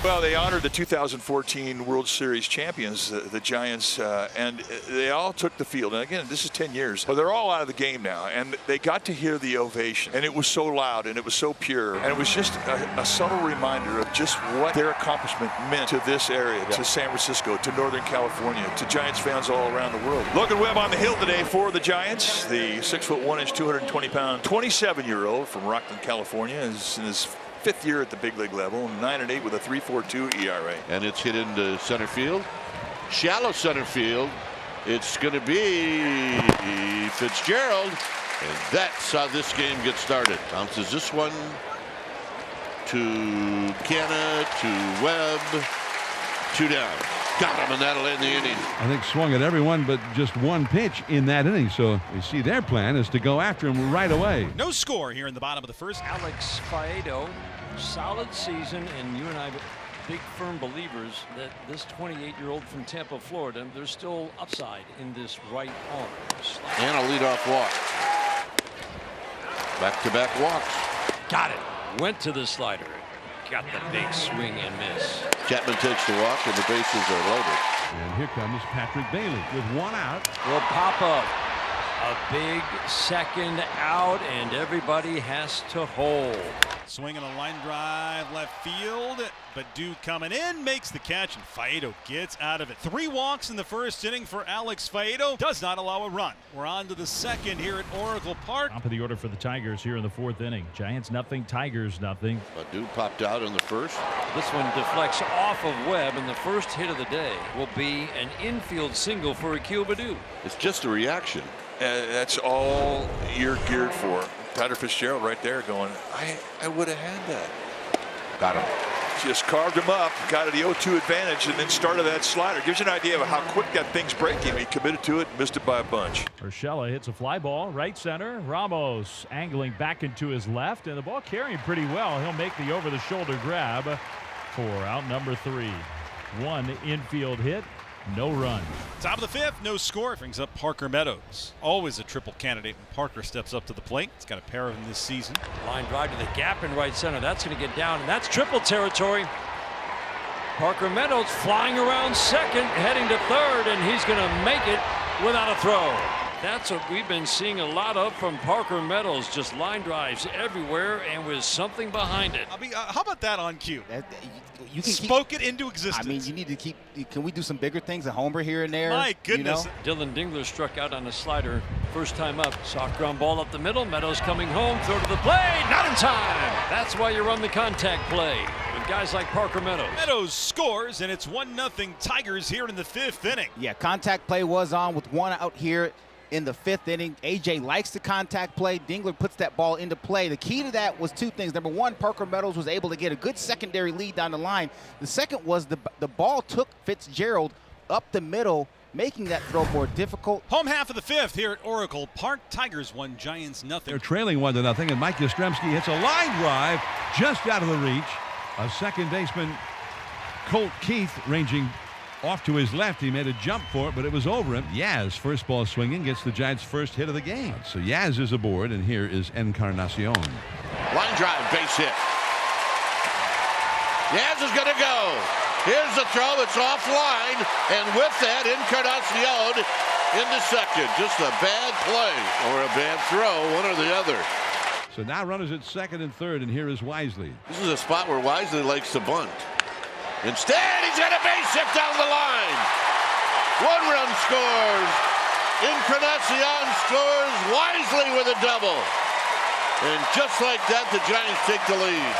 Well, they honored the 2014 World Series champions, the Giants, and they all took the field. And again, this is 10 years. But they're all out of the game now, and they got to hear the ovation. And it was so loud, and it was so pure. And it was just a subtle reminder of just what their accomplishment meant to this area, to San Francisco, to Northern California, to Giants fans all around the world. Logan Webb on the hill today for the Giants. The 6'1", 220-pound, 27-year-old from Rockland, California, is in his 5th year at the big league level, 9-8 with a 3.42 ERA. And it's hit into center field, shallow center field. It's going to be Fitzgerald, and that's how this game gets started. Bounces this one to Canna, to Webb, 2 down. Got him, and that'll end the inning. I think swung at everyone but just one pitch in that inning. So we see their plan is to go after him right away. No score here in the bottom of the first. Alex Faedo, solid season, and you and I big firm believers that this 28-year-old from Tampa, Florida, there's still upside in this right arm. And a leadoff walk. Back-to-back walks. Got it. Went to the slider. Got the big swing and miss. Chapman takes the walk, and the bases are loaded. And here comes Patrick Bailey with 1 out. Will pop up. A big second out, and everybody has to hold. Swinging a line drive left field, but Duke coming in makes the catch, and Faedo gets out of it. 3 walks in the first inning for Alex Faedo. Does not allow a run. We're on to the second here at Oracle Park. Top of the order for the Tigers here in the 4th inning. Giants nothing, Tigers nothing. But Duke popped out in the first. This one deflects off of Webb, and the first hit of the day will be an infield single for Akil Baddoo. It's just a reaction. That's all you're geared for. Tyler Fitzgerald right there going, I would have had that. Got him. Just carved him up, got the 0-2 advantage, and then started that slider. Gives you an idea of how quick that thing's breaking. He committed to it, missed it by a bunch. Urshela hits a fly ball right center. Ramos angling back into his left, and the ball carrying pretty well. He'll make the over-the-shoulder grab for out number 3. 1 infield hit. No run. Top of the 5th, no score. Brings up Parker Meadows. Always a triple candidate when Parker steps up to the plate. He's got a pair of them this season. Line drive to the gap in right center. That's going to get down, and that's triple territory. Parker Meadows flying around second, heading to third, and he's going to make it without a throw. That's what we've been seeing a lot of from Parker Meadows. Just line drives everywhere and with something behind it. How about that on cue? You can spoke it into existence. I mean, you need to keep. Can we do some bigger things? A homer here and there. My goodness. You know? Dylan Dingler struck out on a slider first time up. Soft ground ball up the middle. Meadows coming home. Throw to the plate. Not in time. That's why you run the contact play with guys like Parker Meadows. Meadows scores, and it's 1-0 Tigers here in the 5th inning. Yeah, contact play was on with 1 out here in the 5th inning. AJ likes the contact play. Dingler puts that ball into play. The key to that was 2 things. Number 1, Parker Meadows was able to get a good secondary lead down the line. The second was the ball took Fitzgerald up the middle, making that throw more difficult. Home half of the 5th here at Oracle Park. Tigers 1, Giants 0. They're trailing 1-0, and Mike Yastrzemski hits a line drive just out of the reach. A second baseman, Colt Keith, ranging off to his left. He made a jump for it, but it was over him. Yaz, first ball swinging, gets the Giants' first hit of the game. So Yaz is aboard, and here is Encarnacion. Line drive, base hit. Yaz is going to go. Here's the throw. It's offline, and with that, Encarnacion into second. Just a bad play or a bad throw, one or the other. So now runners at second and third, and here is Wisely. This is a spot where Wisely likes to bunt. Instead, he's got a base hit down the line. 1 run scores. Encarnacion scores. Wisely with a double. And just like that, the Giants take the lead.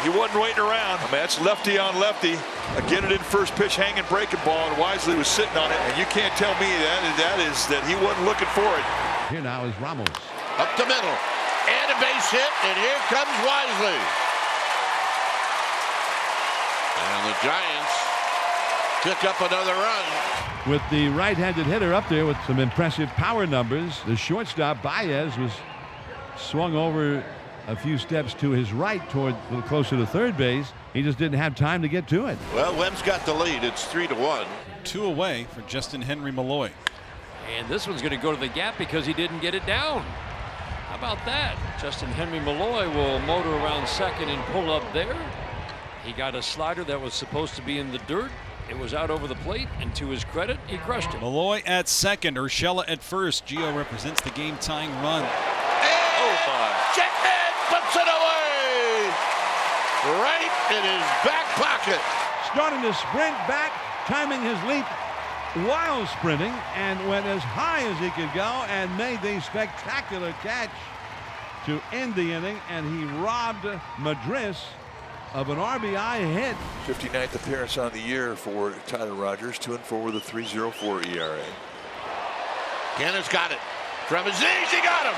He wasn't waiting around. I mean, that's lefty on lefty. Again, it in first pitch, hanging breaking ball, and Wisely was sitting on it. And you can't tell me that he wasn't looking for it. Here now is Ramos. Up the middle. And a base hit, and here comes Wisely. And the Giants pick up another run. With the right-handed hitter up there with some impressive power numbers, the shortstop, Baez, was swung over a few steps to his right toward a little closer to third base. He just didn't have time to get to it. Well, Webb's got the lead. It's 3-1. 2 away for Justin Henry Malloy. And this one's going to go to the gap because he didn't get it down. How about that? Justin Henry Malloy will motor around second and pull up there. He got a slider that was supposed to be in the dirt. It was out over the plate, and to his credit, he crushed it. Malloy at second, Urshela at first. Gio represents the game-tying run. Oh, my. Checkman puts it away right in his back pocket. Starting to sprint back, timing his leap while sprinting, and went as high as he could go and made the spectacular catch to end the inning, and he robbed Madris of an RBI hit. 59th appearance on the year for Tyler Rogers, 2-4 with a 3.04 ERA. Canna's got it from his knees. He got him.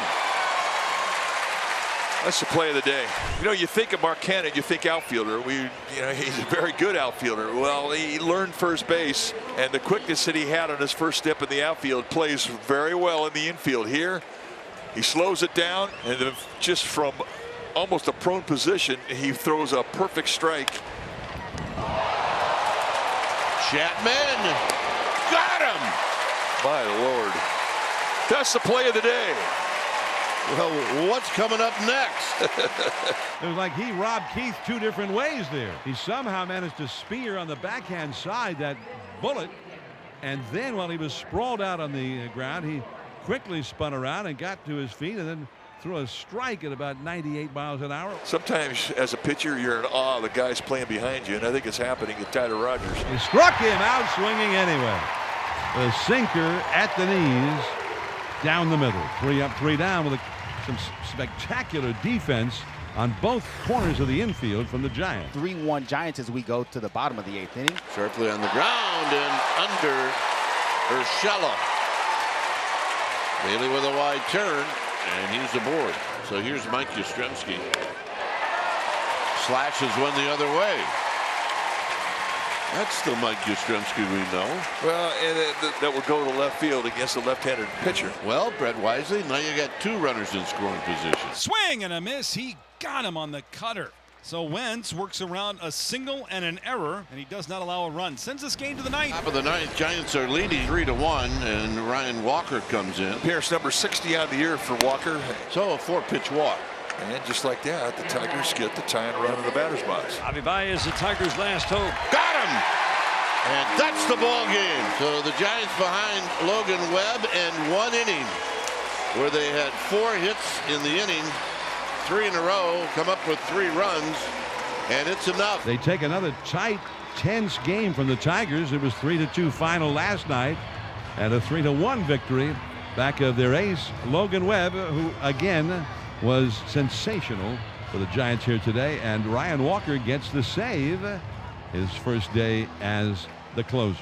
That's the play of the day. You know, you think of Mark Cannon, you think outfielder. He's a very good outfielder. Well, he learned first base, and the quickness that he had on his first step in the outfield plays very well in the infield. Here, he slows it down, and then just from almost a prone position, he throws a perfect strike. Chapman got him. My Lord. That's the play of the day. Well, what's coming up next? It was like he robbed Keith two different ways there. He somehow managed to spear on the backhand side that bullet, and then while he was sprawled out on the ground, he quickly spun around and got to his feet and then threw a strike at about 98 miles an hour. Sometimes as a pitcher, you're in awe of the guys playing behind you, and I think it's happening at Tyler Rogers. He struck him out swinging anyway. The sinker at the knees, down the middle. 3 up, 3 down with some spectacular defense on both corners of the infield from the Giants. 3-1 Giants as we go to the bottom of the 8th inning. Sharply on the ground and under Urshela. Bailey with a wide turn, and he's aboard. So here's Mike Yastrzemski. Slashes one the other way. That's the Mike Yastrzemski we know. Well, and that will go to left field against a left-handed pitcher. Well, Brett Wisely, now you got 2 runners in scoring position. Swing and a miss. He got him on the cutter. So Wentz works around a single and an error, and he does not allow a run. Sends this game to the 9th. Top of the 9th, Giants are leading 3-1, and Ryan Walker comes in. Appearance number 60 on the year for Walker. So a 4-pitch walk. And just like that, the Tigers get the tying run in the batter's box. Javi Baez, the Tigers' last hope. Got him! And that's the ball game. So the Giants behind Logan Webb and 1 inning where they had 4 hits in the inning, 3 in a row, come up with 3 runs, and it's enough. They take another tight, tense game from the Tigers. It was 3-2 final last night, and a 3-1 victory back of their ace, Logan Webb, who again was sensational for the Giants here today. And Ryan Walker gets the save, his first day as the closer.